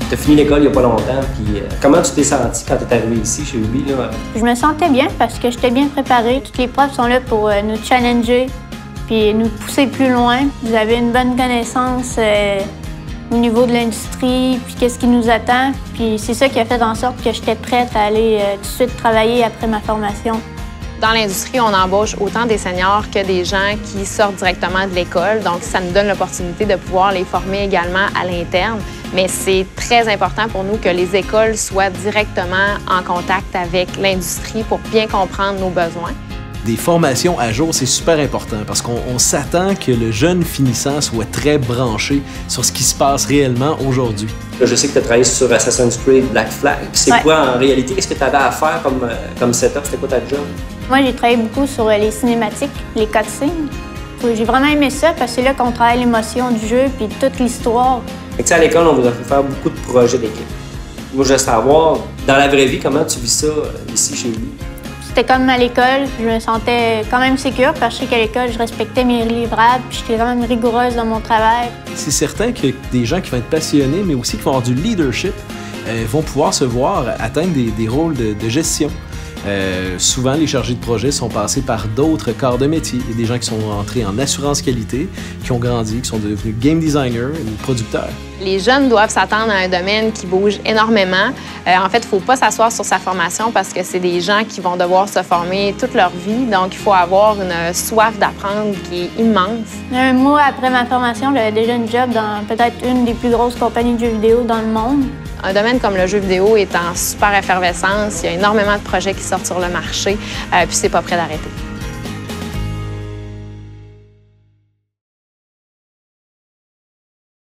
Tu as fini l'école il n'y a pas longtemps, puis comment tu t'es senti quand tu es arrivé ici, chez Ubi, là? Je me sentais bien parce que j'étais bien préparée. Toutes les profs sont là pour nous challenger puis nous pousser plus loin. Vous avez une bonne connaissance au niveau de l'industrie, puis qu'est-ce qui nous attend. Puis c'est ça qui a fait en sorte que j'étais prête à aller tout de suite travailler après ma formation. Dans l'industrie, on embauche autant des seniors que des gens qui sortent directement de l'école. Donc, ça nous donne l'opportunité de pouvoir les former également à l'interne. Mais c'est très important pour nous que les écoles soient directement en contact avec l'industrie pour bien comprendre nos besoins. Des formations à jour, c'est super important parce qu'on s'attend que le jeune finissant soit très branché sur ce qui se passe réellement aujourd'hui. Je sais que tu as travaillé sur Assassin's Creed Black Flag. C'est quoi en réalité? Qu'est-ce que tu avais à faire comme setup? C'était quoi ta job? Moi, j'ai travaillé beaucoup sur les cinématiques, les cutscenes. J'ai vraiment aimé ça parce que c'est là qu'on travaille l'émotion du jeu puis toute l'histoire. À l'école, on vous a fait faire beaucoup de projets d'équipe. Moi, je veux savoir, dans la vraie vie, comment tu vis ça ici chez lui? C'était comme à l'école, je me sentais quand même sécure parce que je sais qu'à l'école, je respectais mes livrables puis j'étais quand même rigoureuse dans mon travail. C'est certain que des gens qui vont être passionnés, mais aussi qui vont avoir du leadership, vont pouvoir se voir atteindre des rôles de gestion. Souvent, les chargés de projet sont passés par d'autres corps de métier. Il y a des gens qui sont entrés en assurance qualité, qui ont grandi, qui sont devenus game designers ou producteurs. Les jeunes doivent s'attendre à un domaine qui bouge énormément. En fait, il ne faut pas s'asseoir sur sa formation parce que c'est des gens qui vont devoir se former toute leur vie. Donc, il faut avoir une soif d'apprendre qui est immense. Un mois après ma formation, j'avais déjà une job dans peut-être une des plus grosses compagnies de jeux vidéo dans le monde. Un domaine comme le jeu vidéo est en super effervescence. Il y a énormément de projets qui sortent sur le marché, puis c'est pas prêt d'arrêter.